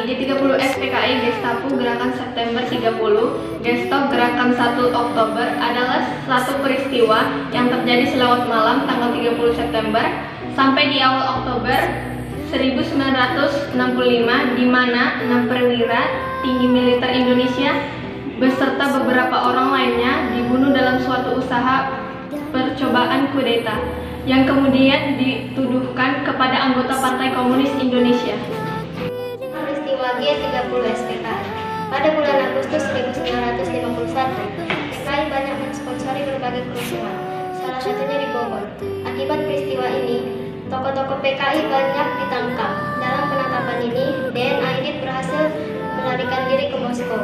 G30 SPKI Gestapu Gerakan September 30, Gestok Gerakan 1 Oktober adalah satu peristiwa yang terjadi selawat malam tanggal 30 September sampai di awal Oktober 1965, di mana 6 perwira tinggi militer Indonesia beserta beberapa orang lainnya dibunuh dalam suatu usaha percobaan kudeta yang kemudian dituduhkan kepada anggota Partai Komunis Indonesia. Peristiwa G30 SPKI. Pada bulan Agustus 1951, PKI banyak mensponsori berbagai kerusuhan, salah satunya di Bogor. Akibat peristiwa ini, tokoh-tokoh PKI banyak ditangkap. Dalam penangkapan ini, DN Aidit berhasil melarikan diri ke Moskow.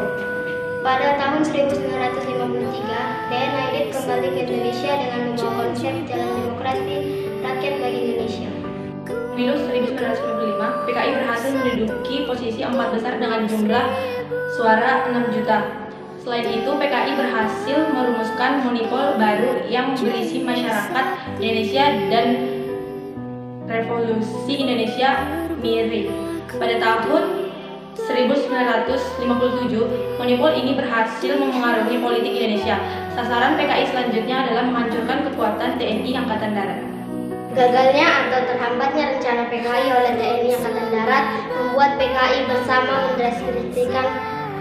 Pada tahun 1953, DN Aidit kembali ke Indonesia dengan membawa konsep Jalan Demokrasi Rakyat bagi Indonesia. Pemilu 1955, PKI berhasil menduduki posisi 4 besar dengan jumlah suara 6 juta. Selain itu, PKI berhasil merumuskan monopol baru yang berisi masyarakat Indonesia dan Revolusi Indonesia mirip. Pada tahun 1957, monopol ini berhasil memengaruhi politik Indonesia. Sasaran PKI selanjutnya adalah menghancurkan kekuatan TNI Angkatan Darat. Gagalnya atau terhambatnya rencana PKI oleh TNI Angkatan Darat membuat PKI bersama mendiskreditkan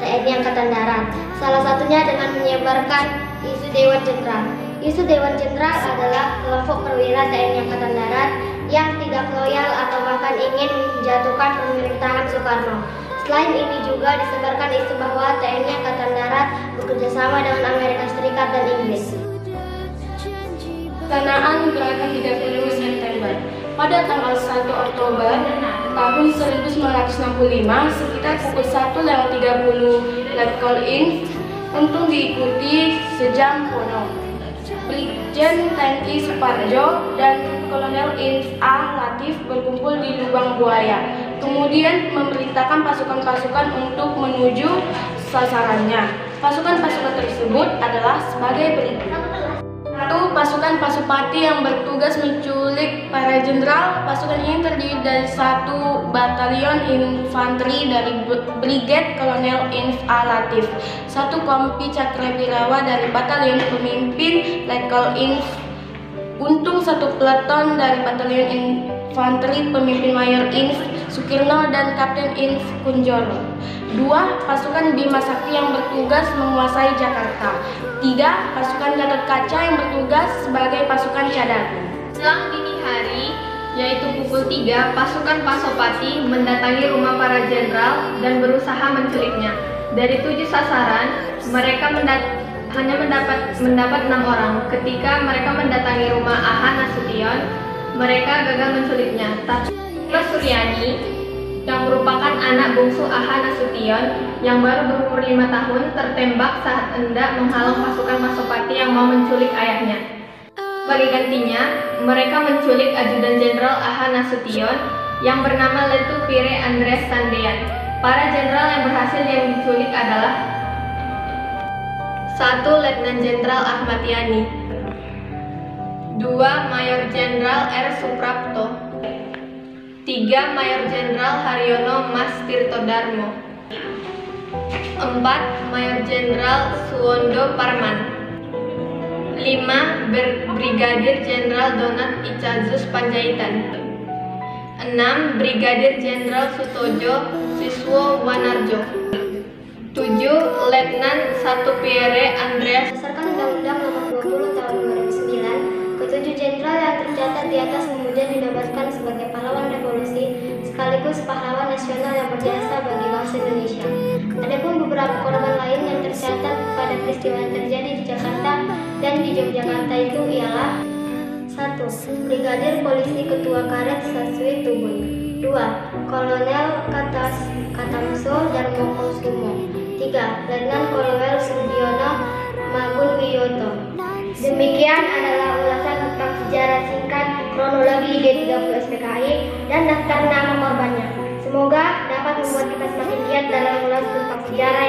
TNI Angkatan Darat. Salah satunya dengan menyebarkan isu Dewan Jenderal. Isu Dewan Jenderal adalah kelompok perwira TNI Angkatan Darat yang tidak loyal atau bahkan ingin menjatuhkan pemerintahan Soekarno. Selain ini juga disebarkan isu bahwa TNI Angkatan Darat bekerjasama dengan Amerika Serikat dan Inggris. Pelaksanaan Gerakan 30 September. Pada tanggal 1 Oktober tahun 1965, sekitar pukul 1:30 Letkol Inf untuk diikuti sejam penuh. Brigjen TNI Suparjo dan Kolonel Inf A. Latif berkumpul di Lubang Buaya, kemudian memerintahkan pasukan-pasukan untuk menuju sasarannya. Pasukan-pasukan tersebut adalah sebagai berikut. 1. Pasukan Pasupati yang bertugas menculik para jenderal. Pasukan ini terdiri dari 1 batalion infanteri dari Brigade Kolonel Inf A. Latif, 1 kompi Cakrawirawa dari batalion pemimpin Letkol Inf Untung, 1 peleton dari batalion infanteri pemimpin Mayor Inf Sukirno dan Kapten Inf Kunjoro. 2. Pasukan Bima Sakti yang bertugas menguasai Jakarta. 3. Pasukan Gatot Kaca yang bertugas sebagai pasukan cadangan. Selang dini hari, yaitu pukul 3, pasukan Pasopati mendatangi rumah para jenderal dan berusaha menculiknya. Dari 7 sasaran, mereka hanya mendapat 6 orang. Ketika mereka mendatangi rumah Aha Nasution, mereka gagal menculiknya. Tapi Suryani, yang merupakan anak bungsu Aha Nasution yang baru berumur 5 tahun, tertembak saat hendak menghalang pasukan Pasopati yang mau menculik ayahnya. Sebagai gantinya, mereka menculik ajudan jenderal Aha Nasution yang bernama Letu Pire Andreas Sandean. Para jenderal yang berhasil yang diculik adalah 1. Letnan Jenderal Ahmad Yani, 2. Mayor Jenderal R. Suprapto, 3. Mayor Jenderal Haryono Mas Tirtodarmo, 4. Mayor Jenderal Suwondo Parman, 5. Brigadir Jenderal Donat Icazus Panjaitan, 6. Brigadir Jenderal Sutojo Siswo Wanarjo, 7. Letnan 1 Pierre Andreas. Berdasarkan Undang-Undang Nomor 20 Tahun 2009, ketujuh jenderal yang tercatat di atas kemudian dinobatkan sebagai pahlawan revolusi sekaligus pahlawan nasional yang berjasa bagi bangsa Indonesia. Adapun beberapa korban lain yang tercatat pada peristiwa yang terjadi di Jakarta dan di Yogyakarta itu ialah 1. Brigadir Polisi Ketua Karet Saswi Tubun, 2. Kolonel Katamso Darmoko Sumo, 3. Letnan Kolonel Sugiono Magun Wiyoto. Demikian adalah ulasan tentang sejarah singkat kronologi G30 SPKI dan daftar nama korbannya. Semoga dapat membuat kita semakin giat dalam ulas tentang sejarah